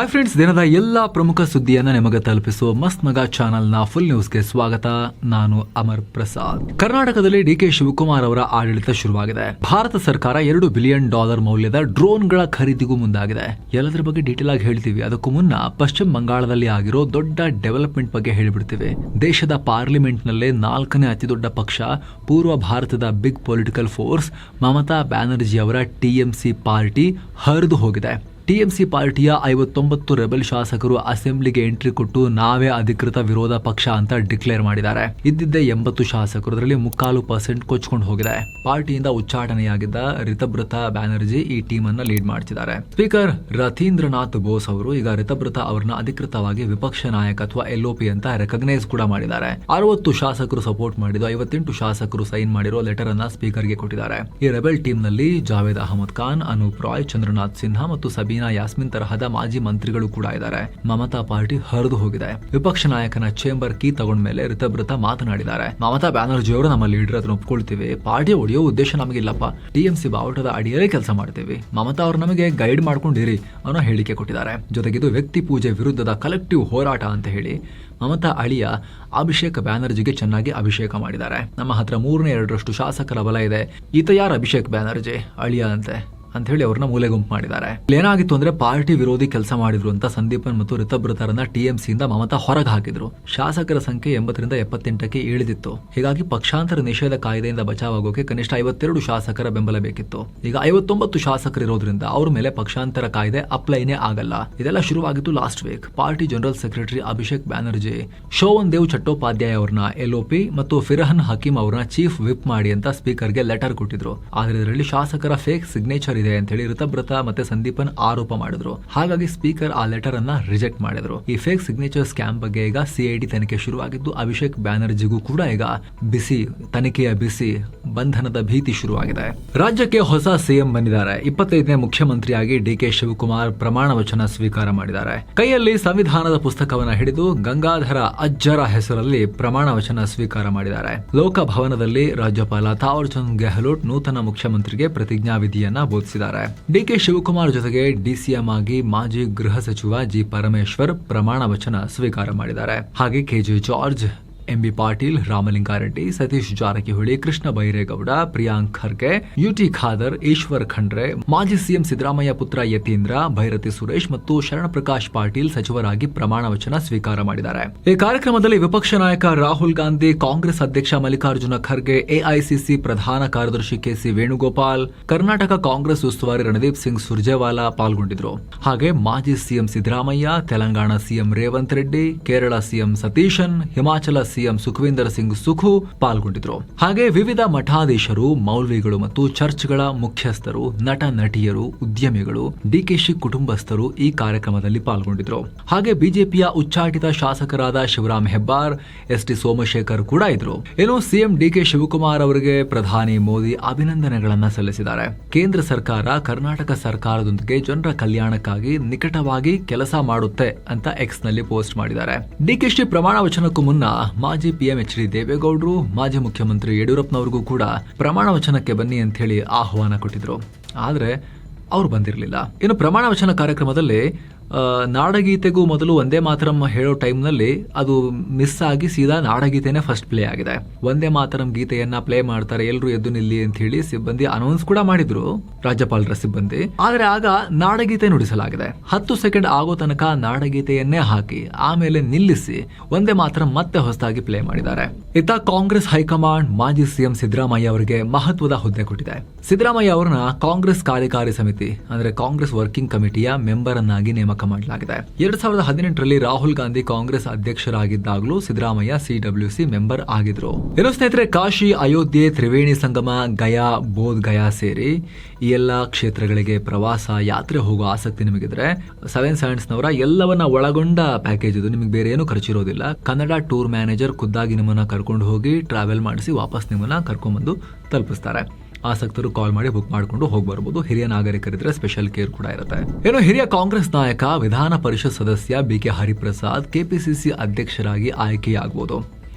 Hi friends, ದಿನದ ಎಲ್ಲಾ ಪ್ರಮುಖ ಸುದ್ದಿಯನ್ನ ನಿಮಗೆ ತಲುಪಿಸುವ ಮಸ್ತ್ ಮಗ ಚಾನೆಲ್ನ ಫುಲ್ ನ್ಯೂಸ್ಗೆ ಸ್ವಾಗತ. ನಾನು ಅಮರ್ ಪ್ರಸಾದ್. ಕರ್ನಾಟಕದಲ್ಲಿ ಡಿಕೆ ಶಿವಕುಮಾರ್ ಅವರ ಆಡಳಿತ ಶುರುವಾಗಿದೆ. ಭಾರತ ಸರ್ಕಾರ $2 ಬಿಲಿಯನ್ ಮೌಲ್ಯದ ಡ್ರೋನ್ಗಳ ಖರೀದಿಗೂ ಮುಂದಾಗಿದೆ. ಎಲ್ಲದರ ಬಗ್ಗೆ ಡೀಟೇಲ್ ಆಗಿ ಹೇಳ್ತೀವಿ. ಅದಕ್ಕೂ ಮುನ್ನ ಪಶ್ಚಿಮ ಬಂಗಾಳದಲ್ಲಿ ಆಗಿರೋ ದೊಡ್ಡ ಡೆವಲಪ್ಮೆಂಟ್ ಬಗ್ಗೆ ಹೇಳಿಬಿಡ್ತೀವಿ. ದೇಶದ ಪಾರ್ಲಿಮೆಂಟ್ ನಲ್ಲೇ 4ನೇ ಅತಿ ದೊಡ್ಡ ಪಕ್ಷ, ಪೂರ್ವ ಭಾರತದ big political force Mamata Banerjee ಅವರ ಟಿಎಂಸಿ ಪಾರ್ಟಿ ಹರಿದು ಹೋಗಿದೆ. ಟಿಎಂಸಿ ಪಾರ್ಟಿಯ 59 ರೆಬೆಲ್ ಶಾಸಕರು ಅಸೆಂಬ್ಲಿಗೆ ಎಂಟ್ರಿ ಕೊಟ್ಟು ನಾವೇ ಅಧಿಕೃತ ವಿರೋಧ ಪಕ್ಷ ಅಂತ ಡಿಕ್ಲೇರ್ ಮಾಡಿದ್ದಾರೆ. ಇದ್ದಿದ್ದೇ 80 ಶಾಸಕರು, ಅದರಲ್ಲಿ 3.25% ಕೊಚ್ಕೊಂಡು ಹೋಗಿದೆ. ಪಾರ್ಟಿಯಿಂದ ಉಚ್ಚಾಟನೆಯಾಗಿದ್ದ ರಿತಬ್ರತ ಬ್ಯಾನರ್ಜಿ ಈ ಟೀಮ್ ಅನ್ನ ಲೀಡ್ ಮಾಡ್ತಿದ್ದಾರೆ. ಸ್ಪೀಕರ್ ರಥೀಂದ್ರನಾಥ್ ಬೋಸ್ ಅವರು ಈಗ ರಿತಬ್ರತ ಅವರನ್ನ ಅಧಿಕೃತವಾಗಿ ವಿಪಕ್ಷ ನಾಯಕ ಅಥವಾ LOP ಅಂತ ರೆಕಗ್ನೈಸ್ ಕೂಡ ಮಾಡಿದ್ದಾರೆ. 60 ಶಾಸಕರು ಸಪೋರ್ಟ್ ಮಾಡಿದ್ದು 58 ಶಾಸಕರು ಸೈನ್ ಮಾಡಿರೋ ಲೆಟರ್ ಅನ್ನ ಸ್ಪೀಕರ್ಗೆ ಕೊಟ್ಟಿದ್ದಾರೆ. ಈ ರೆಬೆಲ್ ಟೀಮ್ ನಲ್ಲಿ ಜಾವೇದ್ ಅಹಮದ್ ಖಾನ್, ಅನೂಪ್ ರಾಯ್, ಚಂದ್ರನಾಥ್ ಸಿನ್ಹಾ ಮತ್ತು ಸಬೀನಾ ಯಾಸ್ಮಿನ್ ತರಹದ ಮಾಜಿ ಮಂತ್ರಿಗಳು ಕೂಡ ಇದ್ದಾರೆ. ಮಮತಾ ಪಾರ್ಟಿ ಹರಿದು ಹೋಗಿದೆ. ವಿಪಕ್ಷ ನಾಯಕನ ಚೇಂಬರ್ ಕೀ ತಗೊಂಡ್ಮೇಲೆ ರಿತಬ್ರತ ಮಾತನಾಡಿದ್ದಾರೆ. ಮಮತಾ ಬ್ಯಾನರ್ಜಿ ಅವರು ನಮ್ಮ ಲೀಡರ್, ಅದನ್ನು ಒಪ್ಕೊಳ್ತೀವಿ. ಪಾರ್ಟಿ ಒಡೆಯೋ ಉದ್ದೇಶ ನಮಗಿಲ್ಲಪ್ಪ. ಟಿಎಂಸಿ ಬಾವುಟದ ಅಡಿಯಲ್ಲೇ ಕೆಲಸ ಮಾಡ್ತೀವಿ. ಮಮತಾ ಅವರು ನಮಗೆ ಗೈಡ್ ಮಾಡ್ಕೊಂಡಿರಿ ಅನ್ನೋ ಹೇಳಿಕೆ ಕೊಟ್ಟಿದ್ದಾರೆ. ಜೊತೆಗೆ ಇದು ವ್ಯಕ್ತಿ ಪೂಜೆ ವಿರುದ್ಧದ ಕಲೆಕ್ಟಿವ್ ಹೋರಾಟ ಅಂತ ಹೇಳಿ ಮಮತಾ ಅಳಿಯ ಅಭಿಷೇಕ್ ಬ್ಯಾನರ್ಜಿಗೆ ಚೆನ್ನಾಗಿ ಅಭಿಷೇಕ ಮಾಡಿದ್ದಾರೆ. ನಮ್ಮ ಹತ್ರ 3/2 ಶಾಸಕರ ಬಲ ಇದೆ. ಈತ ಯಾರು? ಅಭಿಷೇಕ್ ಬ್ಯಾನರ್ಜಿ ಅಳಿಯ ಅಂತ ಹೇಳಿ ಅವ್ರನ್ನ ಮೂಲೆ ಗುಂಪು ಮಾಡಿದ್ದಾರೆ. ಏನಾಗಿತ್ತು ಅಂದ್ರೆ ಪಾರ್ಟಿ ವಿರೋಧಿ ಕೆಲಸ ಮಾಡಿದ್ರು ಅಂತ ಸಂದೀಪನ್ ಮತ್ತು ರಿತಬ್ರತರನ್ನ ಟಿಎಂಸಿಯಿಂದ ಮಮತಾ ಹೊರಗೆ ಹಾಕಿದ್ರು. ಶಾಸಕರ ಸಂಖ್ಯೆ 80ರಿಂದ 78ಕ್ಕೆ ಇಳಿದಿತ್ತು. ಹೀಗಾಗಿ ಪಕ್ಷಾಂತರ ನಿಷೇಧ ಕಾಯ್ದೆಯಿಂದ ಬಚಾವಾಗೋಕೆ ಕನಿಷ್ಠ 52 ಶಾಸಕರ ಬೆಂಬಲ ಬೇಕಿತ್ತು. ಈಗ 59 ಶಾಸಕರು ಇರೋದ್ರಿಂದ ಅವ್ರ ಮೇಲೆ ಪಕ್ಷಾಂತರ ಕಾಯ್ದೆ ಅಪ್ಲೈನೇ ಆಗಲ್ಲ. ಇದೆಲ್ಲ ಶುರುವಾಗಿತ್ತು last week. Party general secretary Abhishek Banerjee Shovan Dev Chattopadhyay ಅವ್ರನ್ನ LOP ಮತ್ತು ಫಿರಹನ್ ಹಕೀಂ ಅವ್ರನ್ನ ಚೀಫ್ ವಿಪ್ ಮಾಡಿ ಅಂತ ಸ್ಪೀಕರ್ಗೆ ಲೆಟರ್ ಕೊಟ್ಟಿದ್ರು. ಆದ್ರೆ ಇದರಲ್ಲಿ ಶಾಸಕರ ಫೇಕ್ ಸಿಗ್ನೇಚರ್ ಇದೆ ಅಂತ ಹೇಳಿ ರಿತಬ್ರತ ಮತ್ತೆ ಸಂದೀಪನ್ ಆರೋಪ ಮಾಡಿದ್ರು. ಹಾಗಾಗಿ ಸ್ಪೀಕರ್ ಆ ಲೆಟರ್ ಅನ್ನ ರಿಜೆಕ್ಟ್ ಮಾಡಿದ್ರು. ಈ ಫೇಕ್ ಸಿಗ್ನೇಚರ್ ಸ್ಕ್ಯಾಮ್ ಬಗ್ಗೆ ಈಗ CID ತನಿಖೆ ಶುರುವಾಗಿದ್ದು ಅಭಿಷೇಕ್ ಬ್ಯಾನರ್ಜಿಗೂ ಕೂಡ ಈಗ ತನಿಖೆಯ ಬಿಸಿ ಬಂಧನದ ಭೀತಿ ಶುರುವಾಗಿದೆ. ರಾಜ್ಯಕ್ಕೆ ಹೊಸ ಸಿಎಂ ಬಂದಿದ್ದಾರೆ. 25ನೇ ಮುಖ್ಯಮಂತ್ರಿಯಾಗಿ ಡಿಕೆ ಶಿವಕುಮಾರ್ ಪ್ರಮಾಣ ವಚನ ಸ್ವೀಕಾರ ಮಾಡಿದ್ದಾರೆ. ಕೈಯಲ್ಲಿ ಸಂವಿಧಾನದ ಪುಸ್ತಕವನ್ನ ಹಿಡಿದು ಗಂಗಾಧರ ಅಜ್ಜರ ಹೆಸರಲ್ಲಿ ಪ್ರಮಾಣ ವಚನ ಸ್ವೀಕಾರ ಮಾಡಿದ್ದಾರೆ. ಲೋಕಭವನದಲ್ಲಿ ರಾಜ್ಯಪಾಲ ಥಾವರ್ ಚಂದ್ ಗೆಹ್ಲೋಟ್ ನೂತನ ಮುಖ್ಯಮಂತ್ರಿಗೆ ಪ್ರತಿಜ್ಞಾವಿಧಿಯನ್ನ ಬೋಧಿಸಿದ್ದಾರೆ. ಡಿಕೆ ಶಿವಕುಮಾರ್ ಜೊತೆಗೆ DCM ಆಗಿ ಮಾಜಿ ಗೃಹ ಸಚಿವ ಜಿ ಪರಮೇಶ್ವರ್ ಪ್ರಮಾಣ ವಚನ ಸ್ವೀಕಾರ ಮಾಡಿದ್ದಾರೆ. ಹಾಗೆ KJ George, MB Patil, Ramalinga Reddy, Satish Jarkiholi, Krishna Byregowda, Priyank Kharge, UT Khader, Eshwar Khandre, ಮಾಜಿ CM ಸಿದ್ದರಾಮಯ್ಯ ಪುತ್ರ ಯತೀಂದ್ರ, ಭೈರತಿ ಸುರೇಶ್ ಮತ್ತು ಶರಣ ಪ್ರಕಾಶ್ ಪಾಟೀಲ್ ಸಚಿವರಾಗಿ ಪ್ರಮಾಣ ವಚನ ಸ್ವೀಕಾರ ಮಾಡಿದ್ದಾರೆ. ಈ ಕಾರ್ಯಕ್ರಮದಲ್ಲಿ ವಿಪಕ್ಷ ನಾಯಕ ರಾಹುಲ್ ಗಾಂಧಿ, ಕಾಂಗ್ರೆಸ್ ಅಧ್ಯಕ್ಷ ಮಲ್ಲಿಕಾರ್ಜುನ ಖರ್ಗೆ, AICC ಪ್ರಧಾನ ಕಾರ್ಯದರ್ಶಿ KC ವೇಣುಗೋಪಾಲ್, ಕರ್ನಾಟಕ ಕಾಂಗ್ರೆಸ್ ಉಸ್ತುವಾರಿ ರಣದೀಪ್ ಸಿಂಗ್ ಸುರ್ಜೇವಾಲಾ ಪಾಲ್ಗೊಂಡಿದ್ರು. ಹಾಗೆ ಮಾಜಿ CM Siddaramaiah, Telangana CM Revanth Reddy, Kerala CM Satheesan, Himachal CM Sukhwinder Singh ಸುಖು ಪಾಲ್ಗೊಂಡಿದ್ರು. ಹಾಗೆ ವಿವಿಧ ಮಠಾಧೀಶರು, ಮೌಲ್ವಿಗಳು ಮತ್ತು ಚರ್ಚ್ಗಳ ಮುಖ್ಯಸ್ಥರು, ನಟ ನಟಿಯರು, ಉದ್ಯಮಿಗಳು, DKಶಿ ಕುಟುಂಬಸ್ಥರು ಈ ಕಾರ್ಯಕ್ರಮದಲ್ಲಿ ಪಾಲ್ಗೊಂಡಿದ್ರು. ಹಾಗೆ ಬಿಜೆಪಿಯ ಉಚ್ಚಾಟಿತ ಶಾಸಕರಾದ ಶಿವರಾಮ್ ಹೆಬ್ಬಾರ್, ST ಸೋಮಶೇಖರ್ ಕೂಡ ಇದ್ರು. ಏನು CM ಡಿಕೆ ಶಿವಕುಮಾರ್ ಅವರಿಗೆ ಪ್ರಧಾನಿ ಮೋದಿ ಅಭಿನಂದನೆಗಳನ್ನ ಸಲ್ಲಿಸಿದ್ದಾರೆ. ಕೇಂದ್ರ ಸರ್ಕಾರ ಕರ್ನಾಟಕ ಸರ್ಕಾರದೊಂದಿಗೆ ಜನರ ಕಲ್ಯಾಣಕ್ಕಾಗಿ ನಿಕಟವಾಗಿ ಕೆಲಸ ಮಾಡುತ್ತೆ ಅಂತ X ನಲ್ಲಿ ಪೋಸ್ಟ್ ಮಾಡಿದ್ದಾರೆ. DKಶಿ ಪ್ರಮಾಣ ವಚನಕ್ಕೂ ಮುನ್ನ ಮಾಜಿ PM HD ದೇವೇಗೌಡರು, ಮಾಜಿ ಮುಖ್ಯಮಂತ್ರಿ ಯಡಿಯೂರಪ್ಪನವರಿಗೂ ಕೂಡ ಪ್ರಮಾಣ ವಚನಕ್ಕೆ ಬನ್ನಿ ಅಂತ ಹೇಳಿ ಆಹ್ವಾನ ಕೊಟ್ಟಿದ್ರು. ಆದ್ರೆ ಅವ್ರು ಬಂದಿರಲಿಲ್ಲ. ಇನ್ನು ಪ್ರಮಾಣ ವಚನ ಕಾರ್ಯಕ್ರಮದಲ್ಲಿ ನಾಡಗೀತೆಗೂ ಮೊದಲು ಒಂದೇ ಮಾತರಂ ಹೇಳೋ ಟೈಮ್ನಲ್ಲಿ ಅದು ಮಿಸ್ ಆಗಿ ಸೀದಾ ನಾಡಗೀತೆನೇ ಫಸ್ಟ್ ಪ್ಲೇ ಆಗಿದೆ. ಒಂದೇ ಮಾತರಂ ಗೀತೆಯನ್ನ ಪ್ಲೇ ಮಾಡ್ತಾರೆ, ಎಲ್ಲರೂ ಎದ್ದು ನಿಲ್ಲಿ ಅಂತ ಹೇಳಿ ಸಿಬ್ಬಂದಿ ಅನೌನ್ಸ್ ಕೂಡ ಮಾಡಿದ್ರು, ರಾಜ್ಯಪಾಲರ ಸಿಬ್ಬಂದಿ. ಆದ್ರೆ ಆಗ ನಾಡಗೀತೆ ನುಡಿಸಲಾಗಿದೆ. 10 ಸೆಕೆಂಡ್ ಆಗೋ ತನಕ ನಾಡಗೀತೆಯನ್ನೇ ಹಾಕಿ ಆಮೇಲೆ ನಿಲ್ಲಿಸಿ ಒಂದೇ ಮಾತರಂ ಮತ್ತೆ ಹೊಸದಾಗಿ ಪ್ಲೇ ಮಾಡಿದ್ದಾರೆ. ಇತ್ತ ಕಾಂಗ್ರೆಸ್ ಹೈಕಮಾಂಡ್ ಮಾಜಿ CM ಸಿದ್ದರಾಮಯ್ಯ ಅವರಿಗೆ ಮಹತ್ವದ ಹುದ್ದೆ ಕೊಟ್ಟಿದೆ. ಸಿದ್ದರಾಮಯ್ಯ ಅವರನ್ನ ಕಾಂಗ್ರೆಸ್ ಕಾರ್ಯಕಾರಿ ಸಮಿತಿ ಅಂದ್ರೆ ಕಾಂಗ್ರೆಸ್ ವರ್ಕಿಂಗ್ ಕಮಿಟಿಯ ಮೆಂಬರ್ ಅನ್ನಾಗಿ ನೇಮಕ ಮಾಡಲಾಗಿದೆ. 2018ರಲ್ಲಿ ರಾಹುಲ್ ಗಾಂಧಿ ಕಾಂಗ್ರೆಸ್ ಅಧ್ಯಕ್ಷರಾಗಿದ್ದಾಗಲೂ ಸಿದ್ದರಾಮಯ್ಯ CWC ಮೆಂಬರ್ ಆಗಿದ್ರು. ಇನ್ನು ಸ್ನೇಹಿತರೆ, ಕಾಶಿ, ಅಯೋಧ್ಯೆ, ತ್ರಿವೇಣಿ ಸಂಗಮ, ಗಯಾ, ಬೋಧ್ ಗಯಾ ಸೇರಿ ಈ ಎಲ್ಲಾ ಕ್ಷೇತ್ರಗಳಿಗೆ ಪ್ರವಾಸ ಯಾತ್ರೆ ಹೋಗೋ ಆಸಕ್ತಿ ನಿಮಗಿದ್ರೆ 7 Saints ನವರ ಎಲ್ಲವನ್ನ ಒಳಗೊಂಡ ಪ್ಯಾಕೇಜ್ ಇದು. ನಿಮಗೆ ಬೇರೆ ಏನು ಖರ್ಚಿರೋದಿಲ್ಲ. ಕನ್ನಡ ಟೂರ್ ಮ್ಯಾನೇಜರ್ ಖುದ್ದಾಗಿ ನಿಮ್ಮನ್ನ ಕರ್ಕೊಂಡು ಹೋಗಿ ಟ್ರಾವೆಲ್ ಮಾಡಿಸಿ ವಾಪಸ್ ನಿಮ್ಮನ್ನ ಕರ್ಕೊಂಡ್ಬಂದು ತಲುಪಿಸ್ತಾರೆ. ಆಸಕ್ತರು ಕಾಲ್ ಮಾಡಿ ಬುಕ್ ಮಾಡಿಕೊಂಡು ಹೋಗಿ ಬರಬಹುದು. ಹಿರಿಯ ನಾಗರಿಕರಿದ್ರೆ ಸ್ಪೆಷಲ್ ಕೇರ್ ಕೂಡ ಇರುತ್ತೆ. ಏನು ಹಿರಿಯ ಕಾಂಗ್ರೆಸ್ ನಾಯಕ, ವಿಧಾನ ಪರಿಷತ್ ಸದಸ್ಯ BK ಹರಿಪ್ರಸಾದ್ KPCC ಅಧ್ಯಕ್ಷರಾಗಿ ಆಯ್ಕೆಯಾಗಬಹುದು.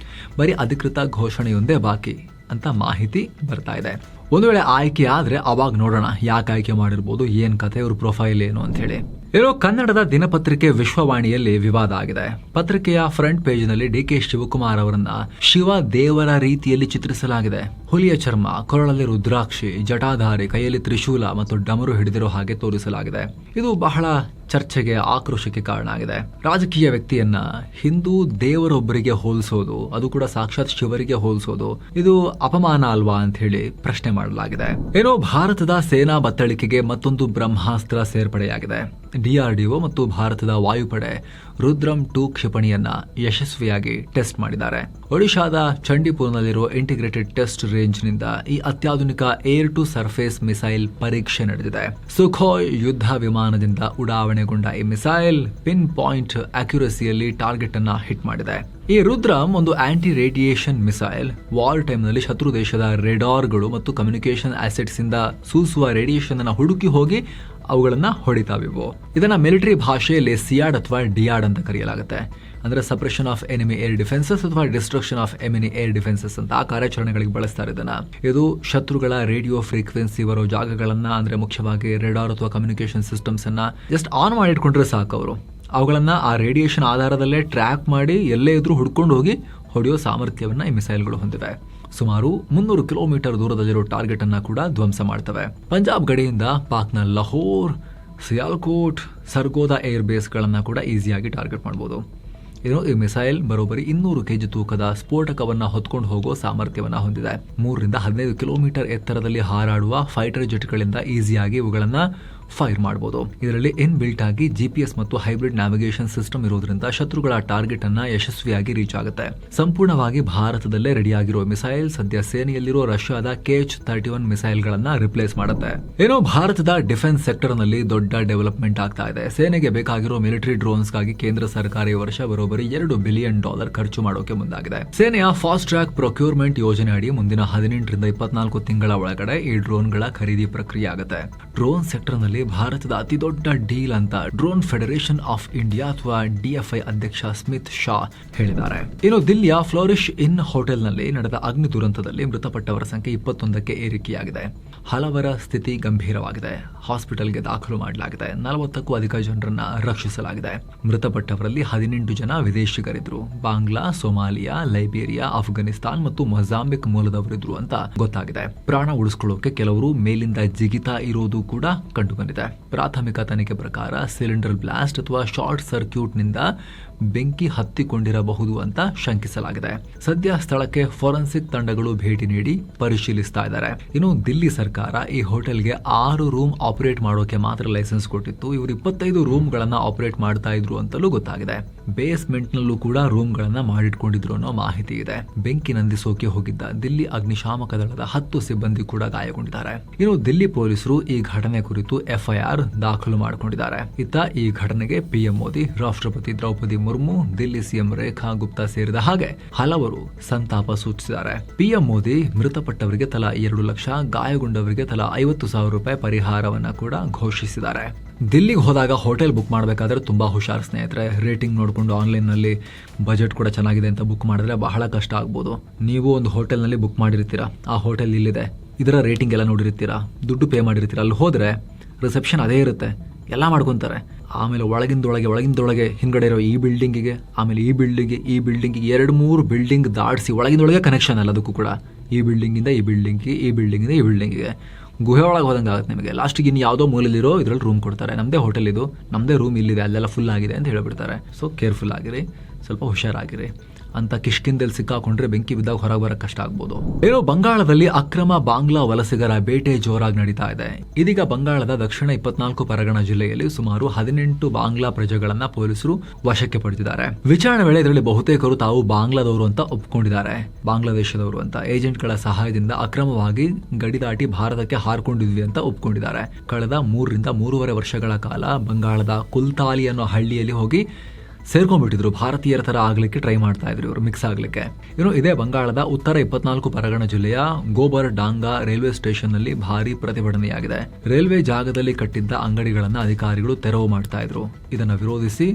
ಬರೀ ಅಧಿಕೃತ ಘೋಷಣೆಯೊಂದೇ ಬಾಕಿ ಅಂತ ಮಾಹಿತಿ ಬರ್ತಾ ಇದೆ. ಒಂದು ವೇಳೆ ಆಯ್ಕೆ ಆದ್ರೆ ಅವಾಗ ನೋಡೋಣ ಯಾಕೆ ಆಯ್ಕೆ ಮಾಡಿರ್ಬೋದು, ಏನ್ ಕತೆ, ಇವ್ರ ಪ್ರೊಫೈಲ್ ಏನು ಅಂತ ಹೇಳಿ. ಇರೋ ಕನ್ನಡದ ದಿನಪತ್ರಿಕೆ ವಿಶ್ವವಾಣಿಯಲ್ಲಿ ವಿವಾದ ಆಗಿದೆ. ಪತ್ರಿಕೆಯ ಫ್ರಂಟ್ ಪೇಜ್ನಲ್ಲಿ ಡಿಕೆ ಶಿವಕುಮಾರ್ ಅವರನ್ನ ಶಿವ ದೇವರ ರೀತಿಯಲ್ಲಿ ಚಿತ್ರಿಸಲಾಗಿದೆ. ಹುಲಿಯ ಚರ್ಮ, ಕೊರಳಲ್ಲಿ ರುದ್ರಾಕ್ಷಿ, ಜಟಾಧಾರಿ, ಕೈಯಲ್ಲಿ ತ್ರಿಶೂಲ ಮತ್ತು ಡಮರು ಹಿಡಿದಿರೋ ಹಾಗೆ ತೋರಿಸಲಾಗಿದೆ. ಇದು ಬಹಳ ಚರ್ಚೆಗೆ, ಆಕ್ರೋಶಕ್ಕೆ ಕಾರಣ ಆಗಿದೆ. ರಾಜಕೀಯ ವ್ಯಕ್ತಿಯನ್ನ ಹಿಂದೂ ದೇವರೊಬ್ಬರಿಗೆ ಹೋಲಿಸೋದು, ಅದು ಕೂಡ ಸಾಕ್ಷಾತ್ ಶಿವರಿಗೆ ಹೋಲಿಸೋದು, ಇದು ಅಪಮಾನ ಅಲ್ವಾ ಅಂತ ಹೇಳಿ ಪ್ರಶ್ನೆ ಮಾಡಲಾಗಿದೆ. ಏನೋ ಭಾರತದ ಸೇನಾ ಬತ್ತಳಿಕೆಗೆ ಮತ್ತೊಂದು ಬ್ರಹ್ಮಾಸ್ತ್ರ ಸೇರ್ಪಡೆಯಾಗಿದೆ. DRDO ಮತ್ತು ಭಾರತದ ವಾಯುಪಡೆ ರುದ್ರಂ 2 ಕ್ಷಿಪಣಿಯನ್ನ ಯಶಸ್ವಿಯಾಗಿ ಟೆಸ್ಟ್ ಮಾಡಿದ್ದಾರೆ. ಒಡಿಶಾದ ಚಂಡೀಪುರ್ನಲ್ಲಿರುವ ಇಂಟಿಗ್ರೇಟೆಡ್ ಟೆಸ್ಟ್ ರೇಂಜ್ನಿಂದ ಈ ಅತ್ಯಾಧುನಿಕ ಏರ್ ಟು ಸರ್ಫೇಸ್ ಮಿಸೈಲ್ ಪರೀಕ್ಷೆ ನಡೆದಿದೆ. ಸುಖೋಯ್ ಯುದ್ಧ ವಿಮಾನದಿಂದ ಉಡಾವಣೆಗೊಂಡ ಈ ಮಿಸೈಲ್ ಪಿನ್ ಪಾಯಿಂಟ್ ಅಕ್ಯುರಸಿಯಲ್ಲಿ ಟಾರ್ಗೆಟ್ ಅನ್ನ ಹಿಟ್ ಮಾಡಿದೆ. ಈ ರುದ್ರಂ ಒಂದು anti radiation missile. War time ನಲ್ಲಿ ಶತ್ರು ದೇಶದ ರೇಡಾರ್ಗಳು ಮತ್ತು ಕಮ್ಯುನಿಕೇಶನ್ ಆಸೆಟ್ಸ್ ಇಂದ ಸೂಸುವ ರೇಡಿಯೇಷನ್ ಅನ್ನ ಹುಡುಕಿ ಹೋಗಿ ಅವುಗಳನ್ನ ಹೊಡಿತಾವಿವು. ಇದನ್ನ ಮಿಲಿಟರಿ ಭಾಷೆಯಲ್ಲಿ ಸಿಯಾಡ್ ಅಥವಾ ಡಿಯಾಡ್ ಅಂತ ಕರೆಯಲಾಗುತ್ತೆ. ಅಂದ್ರೆ ಸಪ್ರೆಷನ್ ಆಫ್ ಎನಿಮಿ ಏರ್ ಡಿಫೆನ್ಸಸ್ ಅಥವಾ ಡಿಸ್ಟ್ರಕ್ಷನ್ ಆಫ್ ಎನಿಮಿ ಏರ್ ಡಿಫೆನ್ಸಸ್ ಅಂತ ಆ ಕಾರ್ಯಾಚರಣೆಗಳಿಗೆ ಬಳಸ್ತಾರೆ ಇದನ್ನ. ಇದು ಶತ್ರುಗಳ ರೇಡಿಯೋ ಫ್ರೀಕ್ವೆನ್ಸಿ ಬರೋ ಜಾಗಗಳನ್ನ, ಅಂದ್ರೆ ಮುಖ್ಯವಾಗಿ ರೇಡಾರ್ ಅಥವಾ ಕಮ್ಯುನಿಕೇಶನ್ ಸಿಸ್ಟಮ್ಸ್ ಅನ್ನ ಜಸ್ಟ್ ಆನ್ ಮಾಡಿಟ್ಕೊಂಡ್ರೆ ಸಾಕು. ಅವರು ಅವುಗಳನ್ನ ಆ ರೇಡಿಯೇಷನ್ ಆಧಾರದಲ್ಲೇ ಟ್ರ್ಯಾಕ್ ಮಾಡಿ ಎಲ್ಲೇ ಇದ್ರೂ ಹುಡ್ಕೊಂಡು ಹೋಗಿ ಹೊಡೆಯೋ ಸಾಮರ್ಥ್ಯವನ್ನ ಈ ಮಿಸೈಲ್ಗಳು ಹೊಂದಿವೆ. ಸುಮಾರು 300 ಕಿಲೋಮೀಟರ್ ದೂರದಲ್ಲಿರೋ ಟಾರ್ಗೆಟ್ ಅನ್ನ ಕೂಡ ಧ್ವಂಸ ಮಾಡ್ತವೆ. ಪಂಜಾಬ್ ಗಡಿಯಿಂದ ಪಾಕ್ನ ಲಾಹೋರ್, ಸಿಯಾಲ್ಕೋಟ್, ಸರ್ಗೋದಾ ಏರ್ ಬೇಸ್ ಗಳನ್ನ ಕೂಡ ಈಸಿಯಾಗಿ ಟಾರ್ಗೆಟ್ ಮಾಡಬಹುದು. ಈ ಮಿಸೈಲ್ ಬರೋಬ್ಬರಿ 200 ಕೆಜಿ ತೂಕದ ಸ್ಫೋಟಕವನ್ನ ಹೊತ್ಕೊಂಡು ಹೋಗೋ ಸಾಮರ್ಥ್ಯವನ್ನ ಹೊಂದಿದೆ. 3 ರಿಂದ 15 ಕಿಲೋಮೀಟರ್ ಎತ್ತರದಲ್ಲಿ ಹಾರಾಡುವ ಫೈಟರ್ ಜೆಟ್ಗಳಿಂದ ಈಸಿಯಾಗಿ ಇವುಗಳನ್ನ ಫೈರ್ ಮಾಡಬಹುದು. ಇದರಲ್ಲಿ ಇನ್ ಬಿಲ್ಟ್ ಆಗಿ GPS ಮತ್ತು ಹೈಬ್ರಿಡ್ ನ್ಯಾವಿಗೇಷನ್ ಸಿಸ್ಟಮ್ ಇರೋದ್ರಿಂದ ಶತ್ರುಗಳ ಟಾರ್ಗೆಟ್ ಅನ್ನ ಯಶಸ್ವಿಯಾಗಿ ರೀಚ್ ಆಗುತ್ತೆ. ಸಂಪೂರ್ಣವಾಗಿ ಭಾರತದಲ್ಲೇ ರೆಡಿಯಾಗಿರೋ ಮಿಸೈಲ್ ಸದ್ಯ ಸೇನೆಯಲ್ಲಿರೋ ರಷ್ಯಾದ KH-31 ಮಿಸೈಲ್ ಗಳನ್ನ ರಿಪ್ಲೇಸ್ ಮಾಡುತ್ತೆ. ಏನೋ ಭಾರತದ ಡಿಫೆನ್ಸ್ ಸೆಕ್ಟರ್ ನಲ್ಲಿ ದೊಡ್ಡ ಡೆವಲಪ್ಮೆಂಟ್ ಆಗ್ತಾ ಇದೆ. ಸೇನೆಗೆ ಬೇಕಾಗಿರೋ ಮಿಲಿಟರಿ ಡ್ರೋನ್ಸ್ ಗಾಗಿ ಕೇಂದ್ರ ಸರ್ಕಾರ ಈ ವರ್ಷ ಬರೋಬ್ಬರಿ $2 ಬಿಲಿಯನ್ ಖರ್ಚು ಮಾಡೋಕೆ ಮುಂದಾಗಿದೆ. ಸೇನೆಯ ಫಾಸ್ಟ್ ಟ್ರ್ಯಾಕ್ ಪ್ರೊಕ್ಯೂರ್ಮೆಂಟ್ ಯೋಜನೆ ಅಡಿ ಮುಂದಿನ 18 ರಿಂದ 24 ತಿಂಗಳ ಒಳಗಡೆ ಈ ಡ್ರೋನ್ ಗಳ ಖರೀದಿ ಪ್ರಕ್ರಿಯೆ ಆಗುತ್ತೆ. ಡ್ರೋನ್ ಸೆಕ್ಟರ್ ನಲ್ಲಿ ಭಾರತದ ಅತಿ ದೊಡ್ಡ ಡೀಲ್ ಅಂತ ಡ್ರೋನ್ ಫೆಡರೇಷನ್ ಆಫ್ ಇಂಡಿಯಾ ಅಥವಾ DFI ಅಧ್ಯಕ್ಷ ಸ್ಮಿತ್ ಶಾ ಹೇಳಿದ್ದಾರೆ. ಇನ್ನು ದಿಲ್ಲಿಯ ಫ್ಲೋರಿಶ್ ಇನ್ ಹೋಟೆಲ್ ನಲ್ಲಿ ನಡೆದ ಅಗ್ನಿ ದುರಂತದಲ್ಲಿ ಮೃತಪಟ್ಟವರ ಸಂಖ್ಯೆ 21ಕ್ಕೆ ಏರಿಕೆಯಾಗಿದೆ. ಹಲವರ ಸ್ಥಿತಿ ಗಂಭೀರವಾಗಿದೆ. ಹಾಸ್ಪಿಟಲ್ಗೆ ದಾಖಲು ಮಾಡಲಾಗಿದೆ. 40ಕ್ಕೂ ಅಧಿಕ ಜನರನ್ನ ರಕ್ಷಿಸಲಾಗಿದೆ. ಮೃತಪಟ್ಟವರಲ್ಲಿ 18 ಜನ ವಿದೇಶಿಗರಿದ್ರು. ಬಾಂಗ್ಲಾ, ಸೊಮಾಲಿಯಾ, ಲೈಬೇರಿಯಾ, ಅಫ್ಘಾನಿಸ್ತಾನ್ ಮತ್ತು ಮೊಜಾಂಬಿಕ್ ಮೂಲದವರಿದ್ರು ಅಂತ ಗೊತ್ತಾಗಿದೆ. ಪ್ರಾಣ ಉಳಿಸಿಕೊಳ್ಳೋಕೆ ಕೆಲವರು ಮೇಲಿಂದ ಜಿಗಿತಾ ಇರೋದು ಕೂಡ ಕಂಡು ಬಂದಿದೆ. ಪ್ರಾಥಮಿಕ ತನಿಖೆ ಪ್ರಕಾರ ಸಿಲಿಂಡರ್ ಬ್ಲಾಸ್ಟ್ ಅಥವಾ ಶಾರ್ಟ್ ಸರ್ಕ್ಯೂಟ್ ನಿಂದ ಬೆಂಕಿ ಹತ್ತಿಕೊಂಡಿರಬಹುದು ಅಂತ ಶಂಕಿಸಲಾಗಿದೆ. ಸದ್ಯ ಸ್ಥಳಕ್ಕೆ ಫೋರೆನ್ಸಿಕ್ ತಂಡಗಳು ಭೇಟಿ ನೀಡಿ ಪರಿಶೀಲಿಸ್ತಾ ಇದ್ದಾರೆ. ಇನ್ನು ದಿಲ್ಲಿ ಸರ್ಕಾರ ಈ ಹೋಟೆಲ್ಗೆ 6 ರೂಮ್ ಆಪರೇಟ್ ಮಾಡೋಕೆ ಮಾತ್ರ ಲೈಸೆನ್ಸ್ ಕೊಟ್ಟಿತ್ತು. ಇವರು 25 ರೂಮ್ ಗಳನ್ನ ಆಪರೇಟ್ ಮಾಡ್ತಾ ಇದ್ರು ಅಂತಲೂ ಗೊತ್ತಾಗಿದೆ. ಬೇಸ್ಮೆಂಟ್ ನಲ್ಲೂ ಕೂಡ ರೂಮ್ ಗಳನ್ನ ಮಾಡಿಟ್ಕೊಂಡಿದ್ರು ಅನ್ನೋ ಮಾಹಿತಿ ಇದೆ. ಬೆಂಕಿ ನಂದಿಸೋಕೆ ಹೋಗಿದ್ದ ದಿಲ್ಲಿ ಅಗ್ನಿಶಾಮಕ ದಳದ 10 ಸಿಬ್ಬಂದಿ ಕೂಡ ಗಾಯಗೊಂಡಿದ್ದಾರೆ. ಇನ್ನು ದಿಲ್ಲಿ ಪೊಲೀಸರು ಈ ಘಟನೆ ಕುರಿತು FIR ದಾಖಲು ಮಾಡಿಕೊಂಡಿದ್ದಾರೆ. ಇತ್ತ ಈ ಘಟನೆಗೆ PM ಮೋದಿ, ರಾಷ್ಟ್ರಪತಿ ದ್ರೌಪದಿ ಮುರ್ಮು, ದಿಲ್ಲಿ CM ರೇಖಾ ಗುಪ್ತಾ ಸೇರಿದ ಹಾಗೆ ಹಲವರು ಸಂತಾಪ ಸೂಚಿಸಿದ್ದಾರೆ. PM ಮೋದಿ ಮೃತಪಟ್ಟವರಿಗೆ ತಲಾ 2 ಲಕ್ಷ, ಗಾಯಗೊಂಡವರಿಗೆ ತಲಾ 50,000 ರೂಪಾಯಿ ಪರಿಹಾರವನ್ನ ಕೂಡ ಘೋಷಿಸಿದ್ದಾರೆ. ದಿಲ್ಲಿಗೆ ಹೋದಾಗ ಹೋಟೆಲ್ ಬುಕ್ ಮಾಡಬೇಕಾದ್ರೆ ತುಂಬಾ ಹುಷಾರ್ ಸ್ನೇಹಿತರೆ. ರೇಟಿಂಗ್ ನೋಡಿಕೊಂಡು ಆನ್ಲೈನ್ ನಲ್ಲಿ ಬಜೆಟ್ ಕೂಡ ಚೆನ್ನಾಗಿದೆ ಅಂತ ಬುಕ್ ಮಾಡಿದ್ರೆ ಬಹಳ ಕಷ್ಟ ಆಗ್ಬೋದು. ನೀವು ಒಂದು ಹೋಟೆಲ್ ನಲ್ಲಿ ಬುಕ್ ಮಾಡಿರ್ತೀರಾ, ಆ ಹೋಟೆಲ್ ಇಲ್ಲಿದೆ, ಇದರ ರೇಟಿಂಗ್ ಎಲ್ಲ ನೋಡಿರ್ತೀರಾ, ದುಡ್ಡು ಪೇ ಮಾಡಿರ್ತೀರಾ. ಅಲ್ಲಿ ಹೋದ್ರೆ ರಿಸೆಪ್ಷನ್ ಅದೇ ಇರುತ್ತೆ, ಎಲ್ಲ ಮಾಡ್ಕೊಂತಾರೆ. ಆಮೇಲೆ ಒಳಗಿಂದೊಳಗೆ ಹಿಂದ್ಗಡೆ ಇರೋ ಈ ಬಿಲ್ಡಿಂಗಿಗೆ, ಆಮೇಲೆ ಈ ಬಿಲ್ಡಿಂಗಿಗೆ 2-3 ಬಿಲ್ಡಿಂಗ್ ದಾಟಿಸಿ ಒಳಗಿಂದೊಳಗೆ ಕನೆಕ್ಷನ್ ಅಲ್ಲ. ಅದಕ್ಕೂ ಕೂಡ ಈ ಬಿಲ್ಡಿಂಗಿಂದ ಈ ಬಿಲ್ಡಿಂಗಿಗೆ, ಈ ಬಿಲ್ಡಿಂಗಿಂದ ಈ ಬಿಲ್ಡಿಂಗಿಗೆ ಗುಹೆ ಒಳಗೆ ಹೋದಂಗೆ ಆಗುತ್ತೆ ನಿಮಗೆ. ಲಾಸ್ಟಿಗೆ ಇನ್ನು ಯಾವುದೋ ಮೂಲಲ್ಲಿರೋ ಇದರಲ್ಲಿ ರೂಮ್ ಕೊಡ್ತಾರೆ. ನಮ್ಮದೇ ಹೋಟೆಲ್ ಇದು, ನಮ್ಮದೇ ರೂಮ್ ಇಲ್ಲಿದೆ, ಅಲ್ಲೆಲ್ಲ ಫುಲ್ ಆಗಿದೆ ಅಂತ ಹೇಳಿಬಿಡ್ತಾರೆ. ಸೊ ಕೇರ್ಫುಲ್ ಆಗಿರಿ, ಸ್ವಲ್ಪ ಹುಷಾರಾಗಿರಿ. ಅಂತ ಕಿಷ್ಕಿಂದಲ್ಲಿ ಸಿಕ್ಕಾಕೊಂಡ್ರೆ ಬೆಂಕಿ ಬಿದ್ದಾಗ ಹೊರಗೆ ಬರಕ್ಕೆ ಕಷ್ಟ ಆಗ್ಬೋದು. ಏನೋ ಬಂಗಾಳದಲ್ಲಿ ಅಕ್ರಮ ಬಾಂಗ್ಲಾ ವಲಸಿಗರ ಬೇಟೆ ಜೋರಾಗಿ ನಡೀತಾ ಇದೆ. ಇದೀಗ ಬಂಗಾಳದ ದಕ್ಷಿಣ 24 ಪರಗಣ ಜಿಲ್ಲೆಯಲ್ಲಿ ಸುಮಾರು 18 ಬಾಂಗ್ಲಾ ಪ್ರಜೆಗಳನ್ನ ಪೊಲೀಸರು ವಶಕ್ಕೆ ಪಡೆದಿದ್ದಾರೆ. ವಿಚಾರಣೆ ವೇಳೆ ಇದರಲ್ಲಿ ಬಹುತೇಕರು ತಾವು ಬಾಂಗ್ಲಾದವರು ಅಂತ ಒಪ್ಕೊಂಡಿದ್ದಾರೆ. ಬಾಂಗ್ಲಾದೇಶದವರು ಅಂತ ಏಜೆಂಟ್ಗಳ ಸಹಾಯದಿಂದ ಅಕ್ರಮವಾಗಿ ಗಡಿ ದಾಟಿ ಭಾರತಕ್ಕೆ ಹಾರ್ಕೊಂಡಿದ್ವಿ ಅಂತ ಒಪ್ಕೊಂಡಿದ್ದಾರೆ. ಕಳೆದ 3 ರಿಂದ 3.5 ವರ್ಷಗಳ ಕಾಲ ಬಂಗಾಳದ ಕುಲ್ತಾಲಿ ಅನ್ನೋ ಹಳ್ಳಿಯಲ್ಲಿ ಹೋಗಿ ಸೇರ್ಕೊಂಡ್ಬಿಟ್ಟಿದ್ರು. ಭಾರತೀಯರ ತರ ಆಗ್ಲಿಕ್ಕೆ ಟ್ರೈ ಮಾಡ್ತಾ ಇದ್ರು ಇವರು, ಮಿಕ್ಸ್ ಆಗ್ಲಿಕ್ಕೆ. ಇನ್ನು ಇದೇ ಬಂಗಾಳದ ಉತ್ತರ 24 ಪರಗಣ ಜಿಲ್ಲೆಯ ಗೋಬರ್ ಡಾಂಗಾ ರೈಲ್ವೆ ಸ್ಟೇಷನ್ ನಲ್ಲಿ ಭಾರಿ ಪ್ರತಿಭಟನೆಯಾಗಿದೆ. ರೈಲ್ವೆ ಜಾಗದಲ್ಲಿ ಕಟ್ಟಿದ್ದ ಅಂಗಡಿಗಳನ್ನ ಅಧಿಕಾರಿಗಳು ತೆರವು ಮಾಡ್ತಾ ಇದ್ರು. ಇದನ್ನ ವಿರೋಧಿಸಿ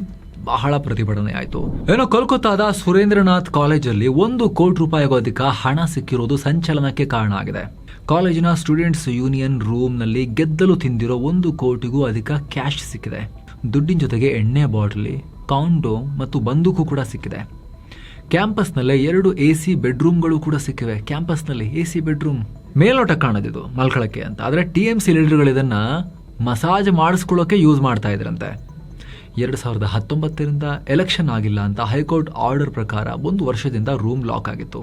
ಬಹಳ ಪ್ರತಿಭಟನೆ ಆಯಿತು. ಏನೋ ಕೋಲ್ಕತ್ತಾದ ಸುರೇಂದ್ರನಾಥ್ ಕಾಲೇಜಲ್ಲಿ 1 ಕೋಟಿ ರೂಪಾಯಿಗೂ ಅಧಿಕ ಹಣ ಸಿಕ್ಕಿರೋದು ಸಂಚಲನಕ್ಕೆ ಕಾರಣ ಆಗಿದೆ. ಕಾಲೇಜಿನ ಸ್ಟೂಡೆಂಟ್ಸ್ ಯೂನಿಯನ್ ರೂಮ್ ನಲ್ಲಿ ಗೆದ್ದಲು ತಿಂದಿರೋ 1 ಕೋಟಿಗೂ ಅಧಿಕ ಕ್ಯಾಶ್ ಸಿಕ್ಕಿದೆ. ದುಡ್ಡಿನ ಜೊತೆಗೆ ಎಣ್ಣೆ ಬಾಟಲಿ, ಕಾಂಡೋಮ್ ಮತ್ತು ಬಂದೂಕು ಕೂಡ ಸಿಕ್ಕಿದೆ. ಕ್ಯಾಂಪಸ್ನಲ್ಲೇ 2 AC ಬೆಡ್ರೂಮ್ಗಳು ಕೂಡ ಸಿಕ್ಕಿವೆ. ಕ್ಯಾಂಪಸ್ನಲ್ಲಿ AC ಬೆಡ್ರೂಮ್ ಮೇಲ್ನೋಟ ಕಾಣೋದಿದು ಮಲ್ಕೊಳ್ಳೋಕ್ಕೆ ಅಂತ. ಆದರೆ TMC ಲೀಡರ್ಗಳು ಇದನ್ನ ಮಸಾಜ್ ಮಾಡಿಸ್ಕೊಳ್ಳೋಕೆ ಯೂಸ್ ಮಾಡ್ತಾ ಇದ್ರಂತೆ. 2019ರಿಂದ ಎಲೆಕ್ಷನ್ ಆಗಿಲ್ಲ ಅಂತ ಹೈಕೋರ್ಟ್ ಆರ್ಡರ್ ಪ್ರಕಾರ 1 ವರ್ಷದಿಂದ ರೂಮ್ ಲಾಕ್ ಆಗಿತ್ತು.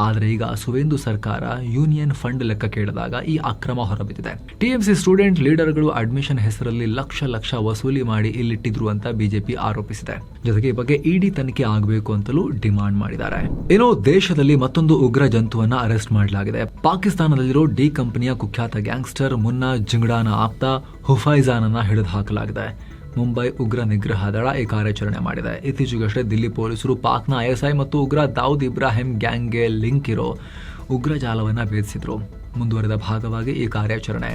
ಆದರೆ ಈಗ ಸುವೇಂದು ಸರ್ಕಾರ ಯೂನಿಯನ್ ಫಂಡ್ ಲೆಕ್ಕ ಕೇಳಿದಾಗ ಈ ಅಕ್ರಮ ಹೊರಬಿದ್ದಿದೆ. TMC ಸ್ಟೂಡೆಂಟ್ ಲೀಡರ್ಗಳು ಅಡ್ಮಿಷನ್ ಹೆಸರಲ್ಲಿ ಲಕ್ಷ ವಸೂಲಿ ಮಾಡಿ ಇಲ್ಲಿಟ್ಟಿದ್ರು ಅಂತ ಬಿಜೆಪಿ ಆರೋಪಿಸಿದೆ. ಜೊತೆಗೆ ಈ ಬಗ್ಗೆ ED ತನಿಖೆ ಆಗಬೇಕು ಅಂತಲೂ ಡಿಮಾಂಡ್ ಮಾಡಿದ್ದಾರೆ. ಏನೋ ದೇಶದಲ್ಲಿ ಮತ್ತೊಂದು ಉಗ್ರ ಜಂತುವನ್ನ ಅರೆಸ್ಟ್ ಮಾಡಲಾಗಿದೆ. ಪಾಕಿಸ್ತಾನದಲ್ಲಿರೋ ಡಿ ಕಂಪನಿಯ ಕುಖ್ಯಾತ ಗ್ಯಾಂಗ್ಸ್ಟರ್ ಮುನ್ನಾ ಜಿಂಗಡಾನ ಆಪ್ತ ಹುಫೈಜಾನನ್ನ ಹಿಡಿದು ಹಾಕಲಾಗಿದೆ. ಮುಂಬೈ ಉಗ್ರ ನಿಗ್ರಹ ದಳ ಈ ಕಾರ್ಯಾಚರಣೆ ಮಾಡಿದೆ. ಇತ್ತೀಚೆಗಷ್ಟೇ ದಿಲ್ಲಿ ಪೊಲೀಸರು ಪಾಕ್ನ ISI ಮತ್ತು ಉಗ್ರ ದಾವೂದ್ ಇಬ್ರಾಹಿಂ ಗ್ಯಾಂಗ್ಗೆ ಲಿಂಕ್ ಇರೋ ಉಗ್ರ ಜಾಲವನ್ನ ಭೇದಿಸಿದ್ರು. ಮುಂದುವರೆದ ಭಾಗವಾಗಿ ಈ ಕಾರ್ಯಾಚರಣೆ.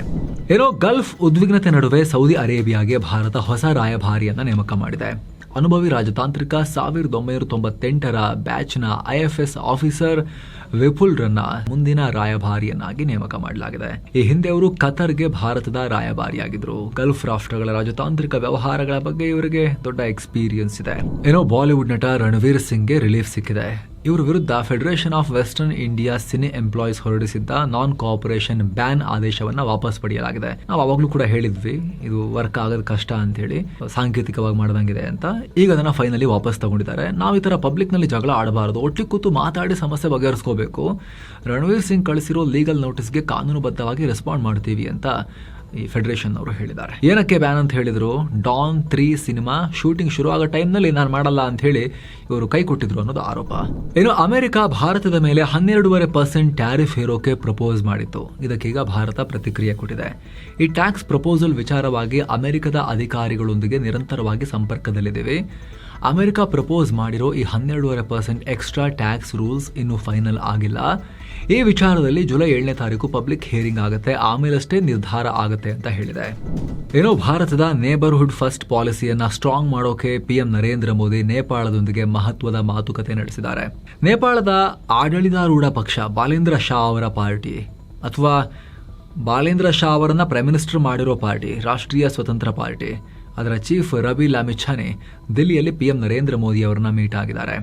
ಏನೋ ಗಲ್ಫ್ ಉದ್ವಿಗ್ನತೆ ನಡುವೆ ಸೌದಿ ಅರೇಬಿಯಾಗೆ ಭಾರತ ಹೊಸ ರಾಯಭಾರಿಯನ್ನ ನೇಮಕ ಮಾಡಿದೆ. ಅನುಭವಿ ರಾಜತಾಂತ್ರಿಕ 1998ರ ಬ್ಯಾಚ್ನ IFS ಆಫೀಸರ್ ವಿಪುಲ್ ರನ್ನ ಮುಂದಿನ ರಾಯಭಾರಿಯನ್ನಾಗಿ ನೇಮಕ ಮಾಡಲಾಗಿದೆ. ಈ ಹಿಂದೆ ಅವರು ಕತರ್ಗೆ ಭಾರತದ ರಾಯಭಾರಿಯಾಗಿದ್ರು. ಗಲ್ಫ್ ರಾಷ್ಟ್ರಗಳ ರಾಜತಾಂತ್ರಿಕ ವ್ಯವಹಾರಗಳ ಬಗ್ಗೆ ಇವರಿಗೆ ದೊಡ್ಡ ಎಕ್ಸ್ಪೀರಿಯನ್ಸ್ ಇದೆ. ಏನೋ ಬಾಲಿವುಡ್ ನಟ ರಣವೀರ್ ಸಿಂಗ್ಗೆ ರಿಲೀಫ್ ಸಿಕ್ಕಿದೆ. ಇವರ ವಿರುದ್ಧ federation of western India cine employees ಹೊರಡಿಸಿದ್ದ ನಾನ್ ಕೋಆಪರೇಷನ್ ಬ್ಯಾನ್ ಆದೇಶವನ್ನ ವಾಪಸ್ ಪಡೆಯಲಾಗಿದೆ. ನಾವು ಅವಾಗ್ಲೂ ಕೂಡ ಹೇಳಿದ್ವಿ ಇದು ವರ್ಕ್ ಆಗೋದು ಕಷ್ಟ ಅಂತ ಹೇಳಿ, ಸಾಂಕೇತಿಕವಾಗಿ ಮಾಡ್ದಂಗಿದೆ ಅಂತ. ಈಗ ಅದನ್ನ ಫೈನಲಿ ವಾಪಸ್ ತಗೊಂಡಿದ್ದಾರೆ. ನಾವು ಈ ತರ ಪಬ್ಲಿಕ್ ನಲ್ಲಿ ಜಗಳ ಆಡಬಾರದು, ಒಟ್ಟಿಗೆ ಕೂತು ಮಾತಾಡಿ ಸಮಸ್ಯೆ ಬಗೆಹರಿಸ್ಕೋಬೇಕು. ರಣವೀರ್ ಸಿಂಗ್ ಕಳಿಸಿರೋ ಲೀಗಲ್ ನೋಟಿಸ್ಗೆ ಕಾನೂನುಬದ್ಧವಾಗಿ ರೆಸ್ಪಾಂಡ್ ಮಾಡ್ತೀವಿ ಅಂತ ಈ ಫೆಡರೇಷನ್ ಅವರು ಹೇಳಿದ್ದಾರೆ. ಏನಕ್ಕೆ ಬ್ಯಾನ್ ಅಂತ ಹೇಳಿದ್ರು? ಡಾನ್ 3 ಸಿನಿಮಾ ಶೂಟಿಂಗ್ ಶುರು ಆಗೋ ಟೈಮ್ನಲ್ಲಿ ನಾನು ಮಾಡಲ್ಲ ಅಂತ ಹೇಳಿ ಇವರು ಕೈ ಕೊಟ್ಟಿದ್ರು ಅನ್ನೋದು ಆರೋಪ. ಇನ್ನು ಅಮೆರಿಕ ಭಾರತದ ಮೇಲೆ 12.5% ಟ್ಯಾರಿಫ್ ಹೇರೋಕೆ ಪ್ರಪೋಸ್ ಮಾಡಿತ್ತು. ಇದಕ್ಕೀಗ ಭಾರತ ಪ್ರತಿಕ್ರಿಯೆ ಕೊಟ್ಟಿದೆ. ಈ ಟ್ಯಾಕ್ಸ್ ಪ್ರಪೋಸಲ್ ವಿಚಾರವಾಗಿ ಅಮೆರಿಕದ ಅಧಿಕಾರಿಗಳೊಂದಿಗೆ ನಿರಂತರವಾಗಿ ಸಂಪರ್ಕದಲ್ಲಿದ್ದೀವಿ. ಅಮೆರಿಕ ಪ್ರಪೋಸ್ ಮಾಡಿರೋ ಈ 12.5% ಎಕ್ಸ್ಟ್ರಾ ಟ್ಯಾಕ್ಸ್ ರೂಲ್ಸ್ ಇನ್ನೂ ಫೈನಲ್ ಆಗಿಲ್ಲ. ಈ ವಿಚಾರದಲ್ಲಿ ಜುಲೈ 7ನೇ ತಾರೀಕು ಪಬ್ಲಿಕ್ ಹಿಯರಿಂಗ್ ಆಗುತ್ತೆ, ಆಮೇಲಷ್ಟೇ ನಿರ್ಧಾರ ಆಗುತ್ತೆ ಅಂತ ಹೇಳಿದೆ. ಏನೋ ಭಾರತದ ನೇಬರ್ಹುಡ್ ಫಸ್ಟ್ ಪಾಲಿಸಿಯನ್ನ ಸ್ಟ್ರಾಂಗ್ ಮಾಡೋಕೆ PM ನರೇಂದ್ರ ಮೋದಿ ನೇಪಾಳದೊಂದಿಗೆ ಮಹತ್ವದ ಮಾತುಕತೆ ನಡೆಸಿದ್ದಾರೆ. ನೇಪಾಳದ ಆಡಳಿತಾರೂಢ ಪಕ್ಷ ಬಾಲೇಂದ್ರ ಶಾ ಅವರ ಪಾರ್ಟಿ ಅಥವಾ ಬಾಲೇಂದ್ರ ಶಾ ಅವರನ್ನ ಪ್ರೈಮ್ ಮಿನಿಸ್ಟರ್ ಮಾಡಿರೋ ಪಾರ್ಟಿ ರಾಷ್ಟ್ರೀಯ ಸ್ವತಂತ್ರ ಪಾರ್ಟಿ, ಅದರ ಚೀಫ್ ರವಿ ಲಾಮಿಛಾನೆ ದಿಲ್ಲಿಯಲ್ಲಿ PM ನರೇಂದ್ರ ಮೋದಿ ಅವರನ್ನ ಮೀಟ್ ಆಗಿದ್ದಾರೆ.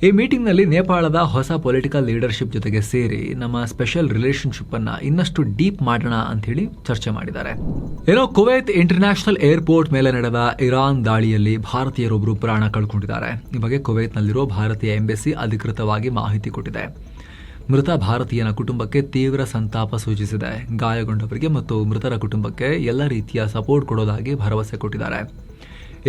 ಈ ಮೀಟಿಂಗ್ನಲ್ಲಿ ನೇಪಾಳದ ಹೊಸ ಪೊಲಿಟಿಕಲ್ ಲೀಡರ್ಶಿಪ್ ಜೊತೆಗೆ ಸೇರಿ ನಮ್ಮ ಸ್ಪೆಷಲ್ ರಿಲೇಶನ್ಶಿಪ್ ಅನ್ನ ಇನ್ನಷ್ಟು ಡೀಪ್ ಮಾಡೋಣ ಅಂತ ಹೇಳಿ ಚರ್ಚೆ ಮಾಡಿದ್ದಾರೆ. ಏನೋ ಕುವೈತ್ ಇಂಟರ್ನ್ಯಾಷನಲ್ ಏರ್ಪೋರ್ಟ್ ಮೇಲೆ ನಡೆದ ಇರಾನ್ ದಾಳಿಯಲ್ಲಿ ಭಾರತೀಯರೊಬ್ಬರು ಪ್ರಾಣ ಕಳ್ಕೊಂಡಿದ್ದಾರೆ. ಈ ಬಗ್ಗೆ ಕುವೈತ್ನಲ್ಲಿರೋ ಭಾರತೀಯ ಎಂಬೆಸಿ ಅಧಿಕೃತವಾಗಿ ಮಾಹಿತಿ ಕೊಟ್ಟಿದೆ. ಮೃತ ಭಾರತೀಯನ ಕುಟುಂಬಕ್ಕೆ ತೀವ್ರ ಸಂತಾಪ ಸೂಚಿಸಿದೆ. ಗಾಯಗೊಂಡವರಿಗೆ ಮತ್ತು ಮೃತರ ಕುಟುಂಬಕ್ಕೆ ಎಲ್ಲ ರೀತಿಯ ಸಪೋರ್ಟ್ ಕೊಡೋದಾಗಿ ಭರವಸೆ ಕೊಟ್ಟಿದ್ದಾರೆ.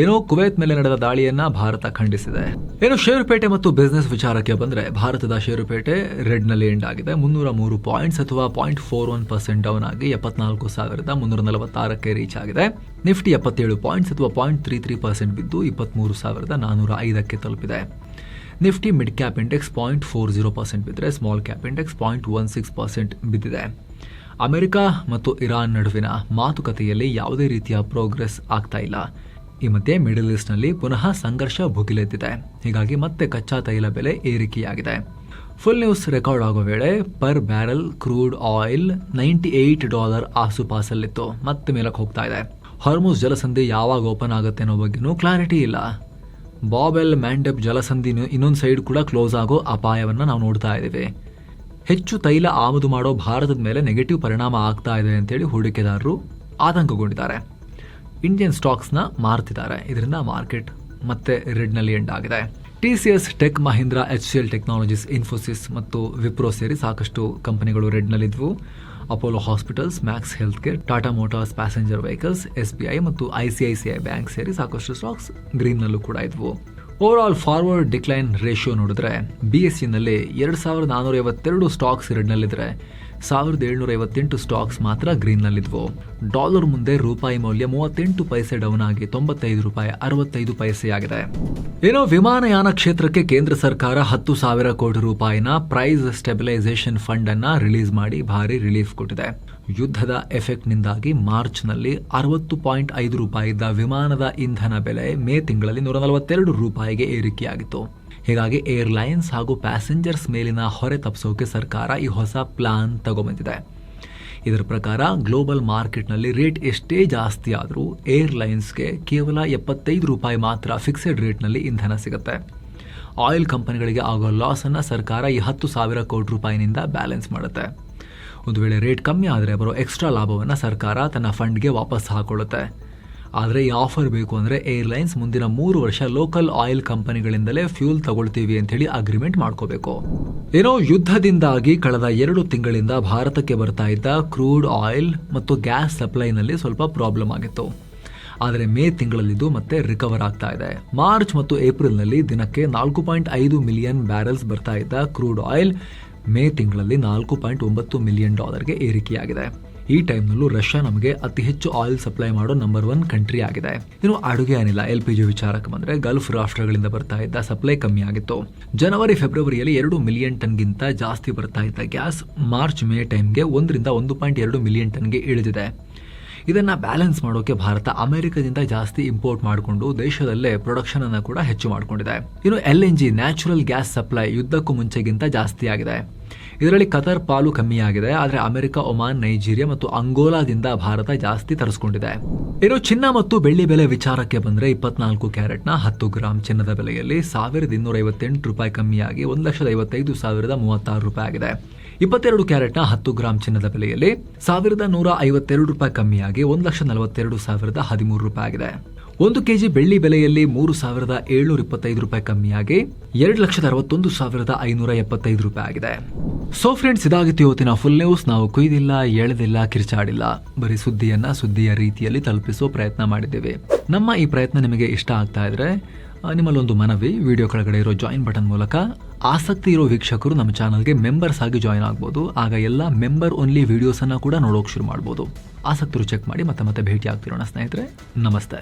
ಏನೋ ಕುವೈತ್ ಮೇಲೆ ನಡೆದ ದಾಳಿಯನ್ನ ಭಾರತ ಖಂಡಿಸಿದೆ. ಏನು ಷೇರುಪೇಟೆ ಮತ್ತು ಬಿಸ್ನೆಸ್ ವಿಚಾರಕ್ಕೆ ಬಂದ್ರೆ ಭಾರತದ ಷೇರುಪೇಟೆ ರೆಡ್ ನಲ್ಲಿ ಎಂಡ್ ಆಗಿದೆ. 303 ಪಾಯಿಂಟ್ಸ್ ಅಥವಾ 0.41% ಡೌನ್ ಆಗಿ 74,346ಕ್ಕೆ ರೀಚ್ ಆಗಿದೆ. ನಿಫ್ಟಿ 77 ಪಾಯಿಂಟ್ಸ್ ಅಥವಾ 0.33% ಬಿದ್ದು 23,405ಕ್ಕೆ ತಲುಪಿದೆ. ನಿಫ್ಟಿ ಮಿಡ್ ಕ್ಯಾಪ್ ಇಂಡೆಕ್ಸ್ 0.40% ಬಿದ್ದರೆ ಸ್ಮಾಲ್ ಕ್ಯಾಪ್ ಇಂಡೆಕ್ಸ್ 0.16% ಬಿದ್ದಿದೆ. ಅಮೆರಿಕ ಮತ್ತು ಇರಾನ್ ನಡುವಿನ ಮಾತುಕತೆಯಲ್ಲಿ ಯಾವುದೇ ರೀತಿಯ ಪ್ರೋಗ್ರೆಸ್ ಆಗ್ತಾ ಇಲ್ಲ. ಈ ಮಧ್ಯೆ ಮಿಡಲ್ ಈಸ್ಟ್ನಲ್ಲಿ ಪುನಃ ಸಂಘರ್ಷ ಭುಗಿಲೆದ್ದಿದೆ. ಹೀಗಾಗಿ ಮತ್ತೆ ಕಚ್ಚಾ ತೈಲ ಬೆಲೆ ಏರಿಕೆಯಾಗಿದೆ. ಫುಲ್ ನ್ಯೂಸ್ ರೆಕಾರ್ಡ್ ಆಗೋ ವೇಳೆ ಪರ್ ಬ್ಯಾರೆಲ್ ಕ್ರೂಡ್ ಆಯಿಲ್ $98 ಆಸುಪಾಸಲ್ಲಿತ್ತು. ಮತ್ತೆ ಮೇಲಕ್ಕೆ ಹೋಗ್ತಾ ಇದೆ. ಹಾರ್ಮುಜ್ ಜಲಸಂಧಿ ಯಾವಾಗ ಓಪನ್ ಆಗುತ್ತೆ ಅನ್ನೋ ಬಗ್ಗೆನೂ ಕ್ಲಾರಿಟಿ ಇಲ್ಲ. ಬಾಬ್ ಎಲ್ ಮ್ಯಾಂಡೆಬ್ ಜಲಸಂಧಿ ಇನ್ನೊಂದು ಸೈಡ್ ಕೂಡ ಕ್ಲೋಸ್ ಆಗೋ ಅಪಾಯವನ್ನು ನಾವು ನೋಡ್ತಾ ಇದ್ದೀವಿ. ಹೆಚ್ಚು ತೈಲ ಆಮದು ಮಾಡೋ ಭಾರತದ ಮೇಲೆ ನೆಗೆಟಿವ್ ಪರಿಣಾಮ ಆಗ್ತಾ ಇದೆ ಅಂತೇಳಿ ಹೂಡಿಕೆದಾರರು ಆತಂಕಗೊಂಡಿದ್ದಾರೆ. ಇಂಡಿಯನ್ ಸ್ಟಾಕ್ಸ್ನ ಮಾರ್ತಿದ್ದಾರೆ. ಇದರಿಂದ ಮಾರ್ಕೆಟ್ ಮತ್ತೆ ರೆಡ್ನಲ್ಲಿ ಎಂಡ್ ಆಗಿದೆ. TCS, Tech Mahindra, HCL Technologies, Infosys ಮತ್ತು ವಿಪ್ರೋ ಸೇರಿ ಸಾಕಷ್ಟು ಕಂಪನಿಗಳು ರೆಡ್ನಲ್ಲಿದ್ವು. Apollo hospitals, Max Healthcare, Tata Motors passenger vehicles, SBI ಮತ್ತು ICICI ಬ್ಯಾಂಕ್ ಸೇರಿ ಸಾಕಷ್ಟು ಸ್ಟಾಕ್ಸ್ ಗ್ರೀನ್ನಲ್ಲೂ ಕೂಡ ಇದ್ವು. Overall forward decline ratio ನೋಡಿದ್ರೆ BSEನಲ್ಲಿ 2,452 ಸ್ಟಾಕ್ಸ್ ರೆಡ್ನಲ್ಲಿದ್ರೆ 1,758 ಸ್ಟಾಕ್ಸ್ ಮಾತ್ರ ಗ್ರೀನ್ನಲ್ಲಿದ್ವು. ಡಾಲರ್ ಮುಂದೆ ರೂಪಾಯಿ ಮೌಲ್ಯ 38 ಪೈಸೆ ಡೌನ್ ಆಗಿ $95.65 ಆಗಿದೆ. ಏನೋ ವಿಮಾನಯಾನ ಕ್ಷೇತ್ರಕ್ಕೆ ಕೇಂದ್ರ ಸರ್ಕಾರ 10,000 ಕೋಟಿ ರೂಪಾಯಿನ ಪ್ರೈಸ್ ಸ್ಟೆಬಿಲೈಸೇಷನ್ ಫಂಡ್ ಅನ್ನ ರಿಲೀಸ್ ಮಾಡಿ ಭಾರಿ ರಿಲೀಫ್ ಕೊಟ್ಟಿದೆ. ಯುದ್ಧದ ಎಫೆಕ್ಟ್ನಿಂದಾಗಿ ಮಾರ್ಚ್ನಲ್ಲಿ 60.5 ರೂಪಾಯಿ ಇದ್ದ ವಿಮಾನದ ಇಂಧನ ಬೆಲೆ ಮೇ ತಿಂಗಳಲ್ಲಿ 142 ರೂಪಾಯಿಗೆ ಏರಿಕೆಯಾಗಿತ್ತು. ಹೀಗಾಗಿ ಏರ್ಲೈನ್ಸ್ ಹಾಗೂ ಪ್ಯಾಸೆಂಜರ್ಸ್ ಮೇಲಿನ ಹೊರೆ ತಪ್ಪಿಸೋಕೆ ಸರ್ಕಾರ ಈ ಹೊಸ ಪ್ಲಾನ್ ತಗೊಂಬಂದಿದೆ. ಇದರ ಪ್ರಕಾರ ಗ್ಲೋಬಲ್ ಮಾರ್ಕೆಟ್ನಲ್ಲಿ ರೇಟ್ ಎಷ್ಟೇ ಜಾಸ್ತಿ ಆದರೂ ಏರ್ಲೈನ್ಸ್ಗೆ ಕೇವಲ 75 ರೂಪಾಯಿ ಮಾತ್ರ ಫಿಕ್ಸೆಡ್ ರೇಟ್ನಲ್ಲಿ ಇಂಧನ ಸಿಗುತ್ತೆ. ಆಯಿಲ್ ಕಂಪನಿಗಳಿಗೆ ಆಗೋ ಲಾಸನ್ನು ಸರ್ಕಾರ ಈ 10,000 ಕೋಟಿ ರೂಪಾಯಿನಿಂದ ಬ್ಯಾಲೆನ್ಸ್ ಮಾಡುತ್ತೆ. ಒಂದು ವೇಳೆ ರೇಟ್ ಕಮ್ಮಿ ಆದರೆ ಬರೋ ಎಕ್ಸ್ಟ್ರಾ ಲಾಭವನ್ನು ಸರ್ಕಾರ ತನ್ನ ಫಂಡ್ಗೆ ವಾಪಸ್ ಹಾಕೊಳ್ಳುತ್ತೆ. ಆದರೆ ಈ ಆಫರ್ ಬೇಕು ಅಂದರೆ ಏರ್ಲೈನ್ಸ್ ಮುಂದಿನ 3 ವರ್ಷ ಲೋಕಲ್ ಆಯಿಲ್ ಕಂಪನಿಗಳಿಂದಲೇ ಫ್ಯೂಲ್ ತಗೊಳ್ತೀವಿ ಅಂತೇಳಿ ಅಗ್ರಿಮೆಂಟ್ ಮಾಡ್ಕೋಬೇಕು. ಏನೋ ಯುದ್ಧದಿಂದಾಗಿ ಕಳೆದ 2 ತಿಂಗಳಿಂದ ಭಾರತಕ್ಕೆ ಬರ್ತಾ ಇದ್ದ ಕ್ರೂಡ್ ಆಯಿಲ್ ಮತ್ತು ಗ್ಯಾಸ್ ಸಪ್ಲೈನಲ್ಲಿ ಸ್ವಲ್ಪ ಪ್ರಾಬ್ಲಮ್ ಆಗಿತ್ತು. ಆದರೆ ಮೇ ತಿಂಗಳಲ್ಲಿದ್ದು ಮತ್ತೆ ರಿಕವರ್ ಆಗ್ತಾ ಇದೆ. ಮಾರ್ಚ್ ಮತ್ತು ಏಪ್ರಿಲ್ನಲ್ಲಿ ದಿನಕ್ಕೆ 4.5 ಮಿಲಿಯನ್ ಬ್ಯಾರೆಲ್ಸ್ ಬರ್ತಾ ಇದ್ದ ಕ್ರೂಡ್ ಆಯಿಲ್ ಮೇ ತಿಂಗಳಲ್ಲಿ $4.9 ಮಿಲಿಯನ್ ಏರಿಕೆಯಾಗಿದೆ. ಈ ಟೈಮ್ನಲ್ಲೂ ರಷ್ಯಾ ನಮಗೆ ಅತಿ ಹೆಚ್ಚು ಆಯಿಲ್ ಸಪ್ಲೈ ಮಾಡೋ ನಂಬರ್ 1 ಕಂಟ್ರಿ ಆಗಿದೆ. ಇನ್ನು ಅಡುಗೆ ಅನಿಲ LPG ವಿಚಾರಕ್ಕೆ ಬಂದರೆ ಗಲ್ಫ್ ರಾಷ್ಟ್ರಗಳಿಂದ ಬರ್ತಾ ಇದ್ದ ಸಪ್ಲೈ ಕಮ್ಮಿ ಆಗಿತ್ತು. ಜನವರಿ ಫೆಬ್ರವರಿಯಲ್ಲಿ 2 ಮಿಲಿಯನ್ ಟನ್ಗಿಂತ ಜಾಸ್ತಿ ಬರ್ತಾ ಇದ್ದ ಗ್ಯಾಸ್ ಮಾರ್ಚ್ ಮೇ ಟೈಮ್ಗೆ 1 ರಿಂದ 1.2 ಮಿಲಿಯನ್ ಟನ್ಗೆ ಇಳಿದಿದೆ. ಇದನ್ನ ಬ್ಯಾಲೆನ್ಸ್ ಮಾಡೋಕೆ ಭಾರತ ಅಮೆರಿಕದಿಂದ ಜಾಸ್ತಿ ಇಂಪೋರ್ಟ್ ಮಾಡಿಕೊಂಡು ದೇಶದಲ್ಲೇ ಪ್ರೊಡಕ್ಷನ್ ಅನ್ನು ಕೂಡ ಹೆಚ್ಚು ಮಾಡಿಕೊಂಡಿದೆ. ಇನ್ನು LNG ನ್ಯಾಚುರಲ್ ಗ್ಯಾಸ್ ಸಪ್ಲೈ ಯುದ್ಧಕ್ಕೂ ಮುಂಚೆಗಿಂತ ಜಾಸ್ತಿ ಆಗಿದೆ. ಇದರಲ್ಲಿ ಕತಾರ್ ಪಾಲು ಕಮ್ಮಿಯಾಗಿದೆ. ಆದರೆ ಅಮೆರಿಕ, ಒಮಾನ್, ನೈಜೀರಿಯಾ ಮತ್ತು ಅಂಗೋಲಾದಿಂದ ಭಾರತ ಜಾಸ್ತಿ ತರಿಸ್ಕೊಂಡಿದೆ. ಇನ್ನು ಚಿನ್ನ ಮತ್ತು ಬೆಳ್ಳಿ ಬೆಲೆ ವಿಚಾರಕ್ಕೆ ಬಂದರೆ 24 ಕ್ಯಾರೆಟ್ನ 10 ಗ್ರಾಂ ಚಿನ್ನದ ಬೆಲೆಯಲ್ಲಿ $1,258 ಕಮ್ಮಿಯಾಗಿ $1,55,036 ಆಗಿದೆ. 22 ಕ್ಯಾರೆಟ್ನ 10 ಗ್ರಾಂ ಚಿನ್ನದ ಬೆಲೆಯಲ್ಲಿ $1,152 ಕಮ್ಮಿಯಾಗಿ $1,42,013 ಆಗಿದೆ. 1 ಕೆಜಿ ಬೆಳ್ಳಿ ಬೆಲೆಯಲ್ಲಿ $3,725 ಕಮ್ಮಿಯಾಗಿ $2,61,575 ಆಗಿದೆ. ಸೊ ಫ್ರೆಂಡ್ಸ್, ಇದಾಗಿತ್ತು ಇವತ್ತಿನ ಫುಲ್ ನ್ಯೂಸ್. ನಾವು ಕುಯ್ದಿಲ್ಲ, ಎಳೆದಿಲ್ಲ, ಕಿರ್ಚಾಡಿಲ್ಲ, ಬರೀ ಸುದ್ದಿಯ ರೀತಿಯಲ್ಲಿ ತಲುಪಿಸೋ ಪ್ರಯತ್ನ ಮಾಡಿದ್ದೇವೆ. ನಮ್ಮ ಈ ಪ್ರಯತ್ನ ನಿಮಗೆ ಇಷ್ಟ ಆಗ್ತಾ ಇದ್ರೆ ನಿಮ್ಮಲ್ಲೊಂದು ಮನವಿ, ವಿಡಿಯೋ ಕೆಳಗಡೆ ಇರೋ ಜಾಯಿನ್ ಬಟನ್ ಮೂಲಕ ಆಸಕ್ತಿ ಇರೋ ವೀಕ್ಷಕರು ನಮ್ಮ ಚಾನಲ್ಗೆ ಮೆಂಬರ್ಸ್ ಆಗಿ ಜಾಯಿನ್ ಆಗ್ಬೋದು. ಆಗ ಎಲ್ಲ ಮೆಂಬರ್ ಓನ್ಲಿ ವಿಡಿಯೋಸನ್ನು ಕೂಡ ನೋಡೋಕೆ ಶುರು ಮಾಡ್ಬೋದು. ಆಸಕ್ತರು ಚೆಕ್ ಮಾಡಿ ಮತ್ತೆ ಭೇಟಿ ಆಗ್ತಿರೋಣ ಸ್ನೇಹಿತರೆ. ನಮಸ್ತೆ.